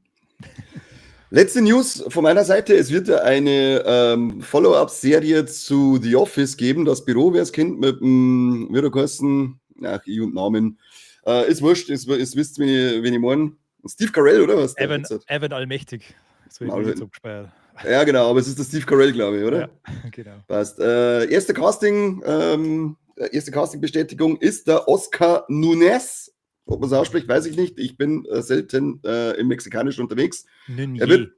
Letzte News von meiner Seite. Es wird ja eine Follow-up-Serie zu The Office geben. Das Büro, wer es kennt, mit dem, wie der geheißen, ach, ich und Namen. Ist wurscht, ist wisst, wen ich meine. Steve Carell, oder was? Der jetzt hat? Evan Allmächtig. So Maul ich jetzt halten. abgespeichert. Ja, genau, aber es ist der Steve Carell, glaube ich, oder? Ja, genau. Passt. Erste Casting-Bestätigung ist der Oscar Nunes. Ob man es ausspricht, weiß ich nicht. Ich bin selten im Mexikanischen unterwegs. Er wird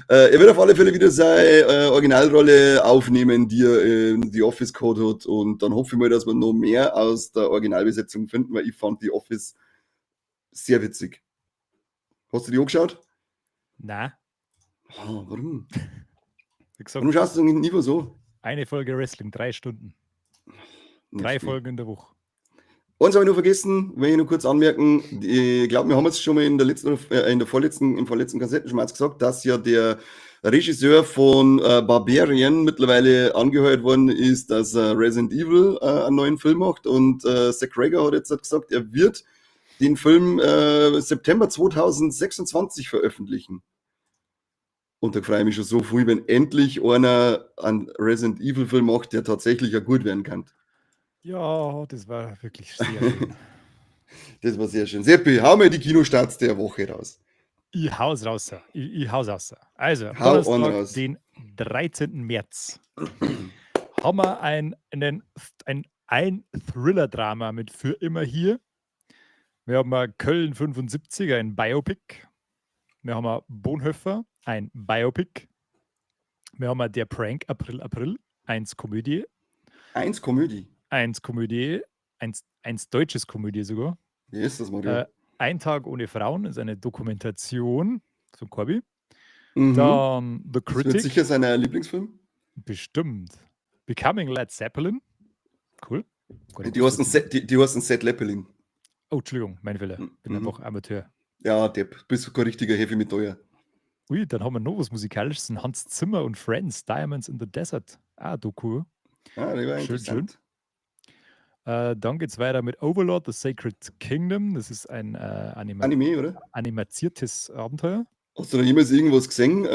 er wird auf alle Fälle wieder seine Originalrolle aufnehmen, die er in The Office Code hat. Und dann hoffe ich mal, dass wir noch mehr aus der Originalbesetzung finden, weil ich fand The Office sehr witzig. Hast du die angeschaut? Nein, Warum? wie gesagt, Warum schaust du nie so? eine Folge Wrestling, 3 Stunden. 3 Folgen in der Woche. Eins habe ich noch vergessen, will ich nur kurz anmerken. Ich glaube, wir haben jetzt schon mal im vorletzten Kassettenschmerz gesagt, dass ja der Regisseur von Barbarian mittlerweile angeheuert worden ist, dass Resident Evil einen neuen Film macht. Und Zack Cregger hat jetzt gesagt, er wird den Film September 2026 veröffentlichen. Und da freue ich mich schon so viel, wenn endlich einer einen Resident Evil Film macht, der tatsächlich auch gut werden kann. Ja, das war wirklich sehr schön. Das war sehr schön. Seppi, hau mir die Kinostarts der Woche raus. Ich hau's raus. Ich hau's raus. Also, am Hau on Donnerstag, raus. den 13. März, haben wir ein Thriller-Drama mit Für immer hier. Wir haben Köln 75, ein Biopic. Wir haben Bonhoeffer, ein Biopic. Wir haben Der Prank April, 1 Komödie. 1 Komödie. 1 Komödie, 1 deutsches Komödie sogar. Wie ist das, Mario? Ein Tag ohne Frauen ist eine Dokumentation von Corby. Mhm. Dann The Das wird Critic. sicher sein Lieblingsfilm. Bestimmt. Becoming Led Zeppelin. Cool. Die heißen Seth Leppelin. Oh, Entschuldigung, mein Fehler. Bin Mhm. einfach Amateur. Ja, Depp. Bist du kein richtiger Heavy Metaller. Ui, dann haben wir noch was Musikalisches. Hans Zimmer und Friends, Diamonds in the Desert. Doku. Ah, der war Schön, interessant. Dann geht es weiter mit Overlord, The Sacred Kingdom. Das ist ein Anime, oder? animatiertes Abenteuer. Hast du da jemals irgendwas gesehen?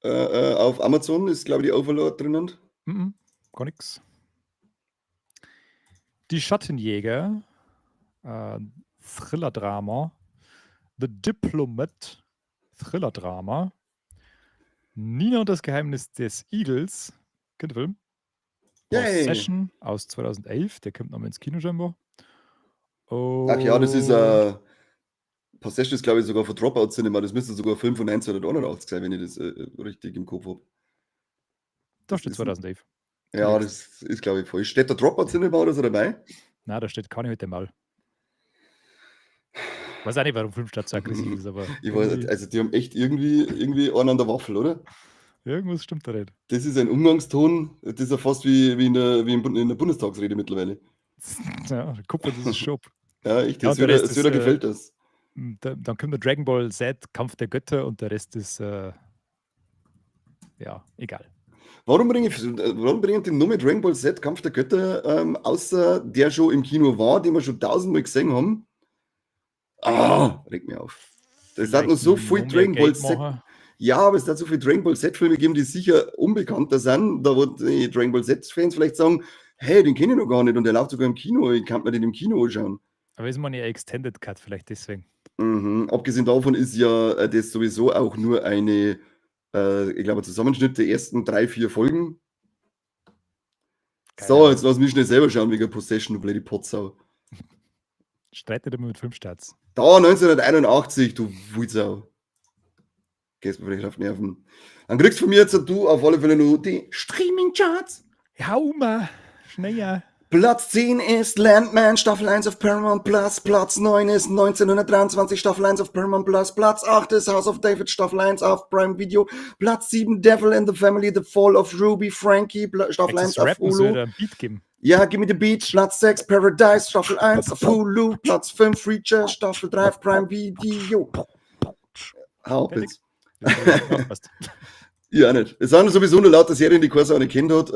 Auf Amazon ist, glaube ich, die Overlord drinnen. Gar nix. Die Schattenjäger, Thriller-Drama. The Diplomat, Thriller-Drama. Nina und das Geheimnis des Igels. Kennt ihr den Film? Yay. Possession aus 2011, der kommt nochmal ins Kino scheinbar. Ach ja, das ist Possession ist, glaube ich, sogar von Dropout Cinema. Das müsste sogar ein Film von 1981 sein, wenn ich das richtig im Kopf habe. Da steht 2011. Ja, das ist, glaube ich, falsch. Steht da Dropout Cinema oder so dabei? Nein, da steht keine heute mal. Weiß auch nicht, warum Filmstadt so aggressiv ist, aber Ich weiß, also die haben echt irgendwie einen an der Waffel, oder? irgendwas stimmt da nicht. Das ist ein Umgangston, das ist ja fast wie in der Bundestagsrede mittlerweile. Ja, guck mal, das ist Shop. Ja, echt, Ja, das der Rest Söder ist, gefällt das. Dann kommt der Dragon Ball Z, Kampf der Götter und der Rest ist, ja, egal. Warum bringen die nur mit Dragon Ball Z Kampf der Götter, außer der schon im Kino war, den wir schon 1000-mal gesehen haben? Regt mich auf. Es hat noch so viel Dragon Ball Z. Ja, aber es hat so viele Dragon Ball Z-Filme gegeben, die sicher unbekannter sind. Da wo die Dragon Ball Z-Fans vielleicht sagen, hey, den kenne ich noch gar nicht und der läuft sogar im Kino, ich kann mir den im Kino anschauen. Aber ist man ja Extended Cut, vielleicht deswegen. Abgesehen davon ist ja das sowieso auch nur eine, ich glaube, Zusammenschnitt der ersten 3-4 Folgen. Keine So, Ahnung. jetzt lass mich schnell selber schauen wegen Possession, du blöde Potsau. Streitet immer mit Filmstarts. Da 1981, du Wutsau. Gehst mir vielleicht auf Nerven. Dann kriegst du von mir jetzt du auf alle Fälle nur die Streaming-Charts. Ja, Oma, schneller. Platz 10 ist Landman, Staffel 1 auf Paramount Plus. Platz 9 ist 1923, Staffel 1 auf Paramount Plus. Platz 8 ist House of David, Staffel 1 auf Prime Video. Platz 7, Devil in the Family, The Fall of Ruby Frankie, Staffel 1 auf Hulu. Ein Beat geben. Ja, Gimme the Beat, Platz 6, Paradise, Staffel 1 auf Hulu. Platz 5, Reacher, Staffel 3 auf Prime Video. Hau ab jetzt. Ja, nicht. Es sind sowieso nur lauter Serien, die keiner nicht kennt hat.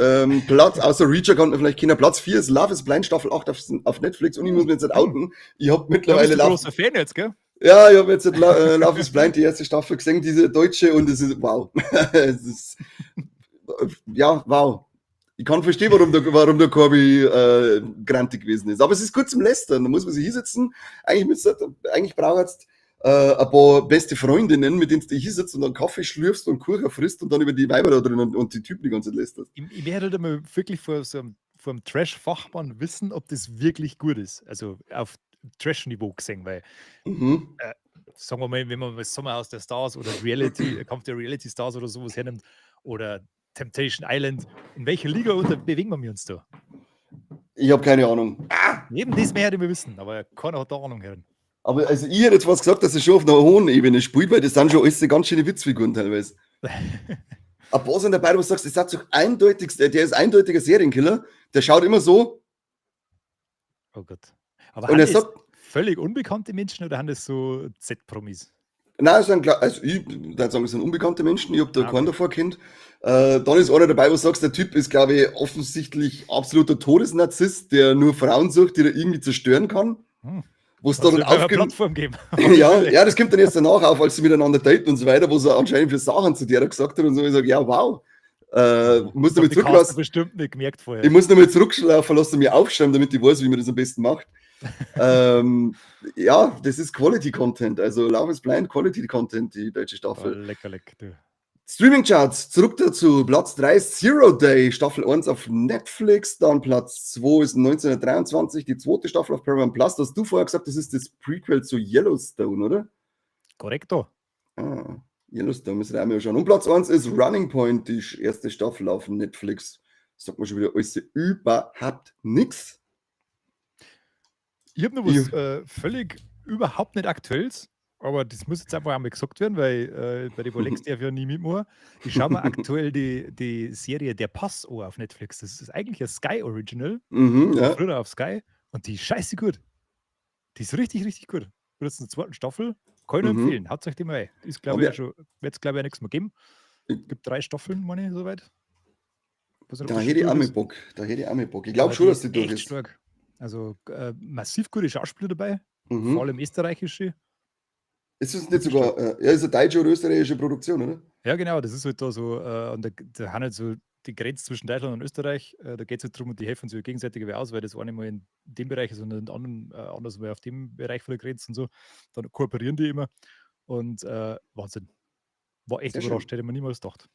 Platz, außer Reacher kann man vielleicht kennen. Platz 4 ist Love is Blind, Staffel 8 auf Netflix. Und ich muss mich jetzt nicht outen. Ich habe mittlerweile Du bist ein großer Fan jetzt, gell? Ja, ich habe jetzt Love is Blind, die erste Staffel gesehen, diese deutsche, und es ist wow. Es ist, ja, wow. Ich kann verstehen, warum der Corby grantig gewesen ist. Aber es ist gut zum Lästern. Da muss man sich hinsetzen. Eigentlich braucht es ein paar beste Freundinnen, mit denen du hier sitzt und dann Kaffee schlürfst und Kuchen frisst und dann über die Weiber da drin und die Typen die ganze Zeit lästerst. Ich werde halt immer wirklich vor einem Trash-Fachmann wissen, ob das wirklich gut ist. Also auf Trash-Niveau gesehen, weil sagen wir mal, wenn man das Sommerhaus der Stars oder Kampf der Reality Stars oder sowas hernimmt oder Temptation Island, in welcher Liga bewegen wir uns da? Ich habe keine Ahnung. Neben das mehr hätte ich wissen, aber keiner hat da Ahnung herin. Aber also ich hätte jetzt was gesagt, dass er schon auf einer hohen Ebene spielt, weil das sind schon alles ganz schöne Witzfiguren teilweise. Ein paar sind dabei, wo du sagst, das ist doch eindeutig, der ist eindeutiger Serienkiller, der schaut immer so. Oh Gott. Aber Und haben er das sagt, völlig unbekannte Menschen oder haben das so Z-Promis? nein, ich würde sagen, das sind unbekannte Menschen, ich habe da keinen davor kennt. Dann ist einer dabei, wo du sagst, der Typ ist, glaube ich, offensichtlich absoluter Todesnarzisst, der nur Frauen sucht, die er irgendwie zerstören kann. wo es Also dann wird eine aufge... Plattform geben. ja, das kommt dann erst danach auf, als sie miteinander daten und so weiter, wo sie anscheinend für Sachen zu der gesagt hat und so. Ich sage, ja, wow. Muss Das damit die Caster zurücklassen. bestimmt nicht gemerkt Ich vorher. muss nochmal zurückschlafen lassen, mir aufschreiben, damit ich weiß, wie man das am besten macht. Ja, das ist Quality Content. Also Love is Blind, Quality Content, die deutsche Oh, Staffel. lecker, du. Streaming Charts, zurück dazu. Platz 3 Zero Day, Staffel 1 auf Netflix. Dann Platz 2 ist 1923, die zweite Staffel auf Paramount Plus. Das hast du vorher gesagt, das ist das Prequel zu Yellowstone, oder? Korrekto. Ah, Yellowstone müssen wir auch mal schauen. Und Platz 1 ist Running Point, die erste Staffel auf Netflix. Sagt man schon wieder alles überhaupt nichts. Ich habe noch was völlig überhaupt nicht Aktuelles, aber das muss jetzt einfach einmal gesagt werden, weil bei den Rolex darf ich ja nie mitmachen. Ich schaue mir aktuell die Serie Der Pass an auf Netflix. Das ist eigentlich ein Sky Original, Ja. früher auf Sky, und die ist scheiße gut. Die ist richtig, richtig gut. Das ist eine zweite Staffel, kann ich nur empfehlen. Haut euch die mal ein. Ist, glaube ich, schon, wird es, glaube ich, auch nichts mehr geben. Es gibt 3 Staffeln, meine ich, soweit. Da hätte ich auch mit Bock. Ich glaube Aber schon, die dass die durch echt ist. stark. Also massiv gute Schauspieler dabei, vor Mhm. allem österreichische. Ist das nicht sogar, ja, ist eine deutsche oder österreichische Produktion, oder? Ja, genau, das ist halt da so, und da haben halt so die Grenze zwischen Deutschland und Österreich, da geht es halt darum, und die helfen sich gegenseitig aus, weil das eine mal in dem Bereich ist und in anderen anders mal auf dem Bereich von der Grenze und so. Dann kooperieren die immer und Wahnsinn. War echt Sehr überrascht, hätte man niemals gedacht.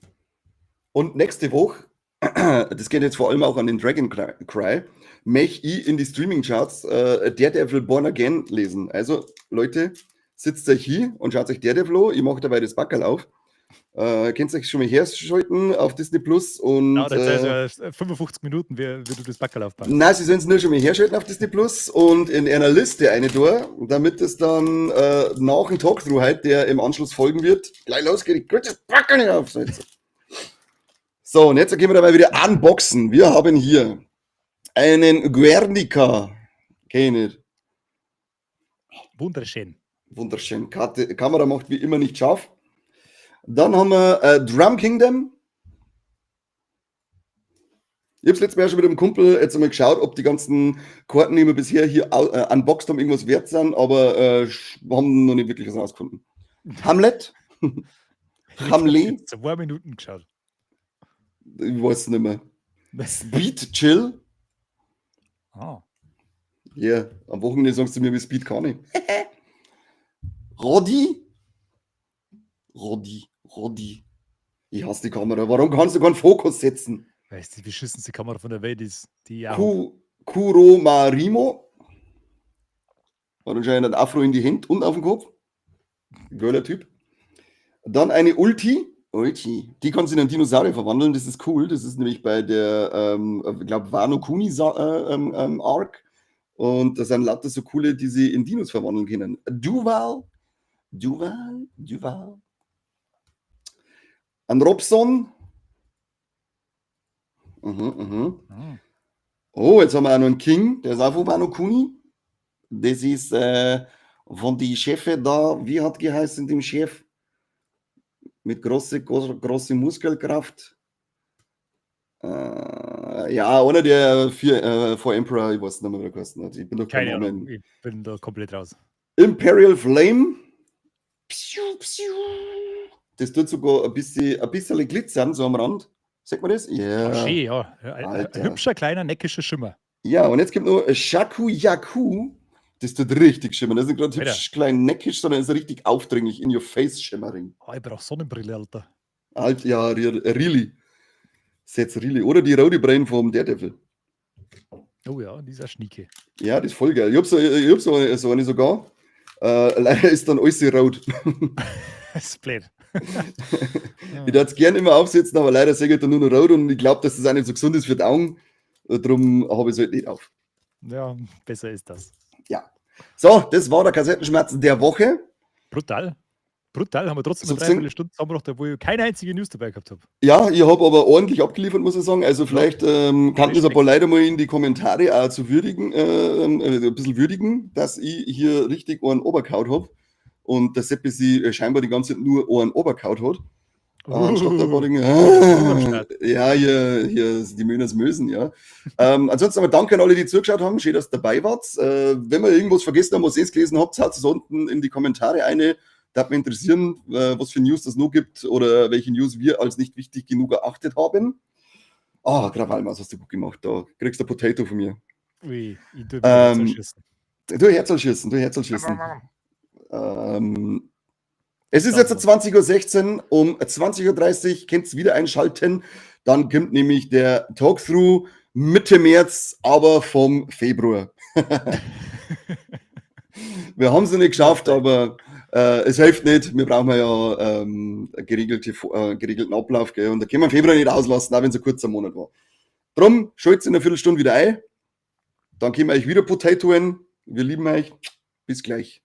Und nächste Woche, das geht jetzt vor allem auch an den Dragon Cry, möchte ich in die Streaming-Charts Daredevil Born Again lesen. Also, Leute, sitzt euch hier und schaut euch Daredevil an. Ich mache dabei das Backerl auf. Könnt ihr euch schon mal herschalten auf Disney Plus und. Ja, das ist 55 Minuten, wie du das Backerl aufbaust. Nein, sie sollen es nur schon mal herschalten auf Disney Plus und in einer Liste eine da, damit es dann nach dem Talkthrough halt, der im Anschluss folgen wird, gleich losgeht. Ich krieg das Backerl nicht auf. So, und jetzt gehen wir dabei wieder unboxen. Wir haben hier einen Guernica. Kenn ich nicht. Wunderschön. Wunderschön. Kamera macht wie immer nicht scharf. Dann haben wir Drum Kingdom. Ich habe es letztes Mal schon mit einem Kumpel jetzt einmal geschaut, ob die ganzen Karten, die wir bisher hier unboxed haben, irgendwas wert sind, aber wir haben noch nicht wirklich was rausgefunden. Hamlet. Hamlet. 2 Minuten geschaut. Ich weiß es nicht mehr. Speed Chill. Ah. Ja, yeah. Am Wochenende sagst du mir, wie Speed kann ich. Roddy. Ich hasse die Kamera. Warum kannst du keinen Fokus setzen? Weil es die beschissenste Kamera von der Welt ist. Die ja. Kuro Marimo. Hat anscheinend ein Afro in die Hände und auf dem Kopf. Geiler Typ. Dann eine Ulti. Die kann sich in einen Dinosaurier verwandeln. Das ist cool. Das ist nämlich bei der, ich glaube, Wano Kuni Arc. Und das sind lauter so coole, die sie in Dinos verwandeln können. Duval. Ein Robson. Oh, jetzt haben wir auch noch einen King. Der ist auch von Wano Kuni. Das ist von die Chefe da. Wie hat geheißen, dem Chef? Mit große Muskelkraft. Ja, einer der 4 Emperor, ich weiß nicht mehr, wie der geheißen hat. Ich bin doch keine Ahnung, ich bin da komplett raus. Imperial Flame. Das tut sogar ein bisschen glitzern, so am Rand. Sagt man das? Ja. Schön, ja. Ein hübscher, kleiner, neckischer Schimmer. Ja, und jetzt gibt es noch Shaku Yaku. Das tut richtig schimmern. Das ist nicht gerade hübsch klein neckisch, sondern ist richtig aufdringlich, in your face shimmering. Oh, ich brauche Sonnenbrille, Alter. Ja, really. Setz really. Oder die rote Brain vom Daredevil. Oh ja, dieser Schnieke. Ja, das ist voll geil. Ich hab so eine sogar. Leider ist dann alles rot. Das ist blöd. Ich würde es gerne immer aufsetzen, aber leider sehe ich dann nur noch rot und ich glaube, dass das auch nicht so gesund ist für die Augen. Darum habe ich es halt nicht auf. Ja, besser ist das. Ja. So, das war der Kassettenschmerz der Woche. Brutal. Haben wir trotzdem eine 3 Stunden zusammengebracht, wo ich keine einzige News dabei gehabt habe. Ja, ich habe aber ordentlich abgeliefert, muss ich sagen. Also vielleicht kann das ein paar Leute mal in die Kommentare auch zu würdigen, ein bisschen würdigen, dass ich hier richtig einen Oberkaut habe und der Seppi sie scheinbar die ganze Zeit nur einen Oberkaut hat. Anstatt der Bodding. Ja, hier die Möhners Mösen, ja. Ansonsten aber danke an alle, die zugeschaut haben. Schön, dass ihr dabei wart. Wenn wir irgendwas vergessen haben, was ihr gelesen habt, haut es unten in die Kommentare eine. Darf mich interessieren, was für News das noch gibt oder welche News wir als nicht wichtig genug erachtet haben. Krawallmaus hast du gut gemacht. Da kriegst du ein Potato von mir. Ui, ich tue Herzl schießen. Du Herzl schießen. Es ist jetzt 20:16 Uhr, um 20:30 Uhr könnt ihr wieder einschalten. Dann kommt nämlich der Talkthrough Mitte März, aber vom Februar. Wir haben es noch nicht geschafft, aber es hilft nicht. Wir brauchen ja einen geregelten Ablauf. Gell? Und da können wir im Februar nicht auslassen, auch wenn es ein kurzer Monat war. Drum, schaltet in einer Viertelstunde wieder ein. Dann können wir euch wieder potatoen. Wir lieben euch. Bis gleich.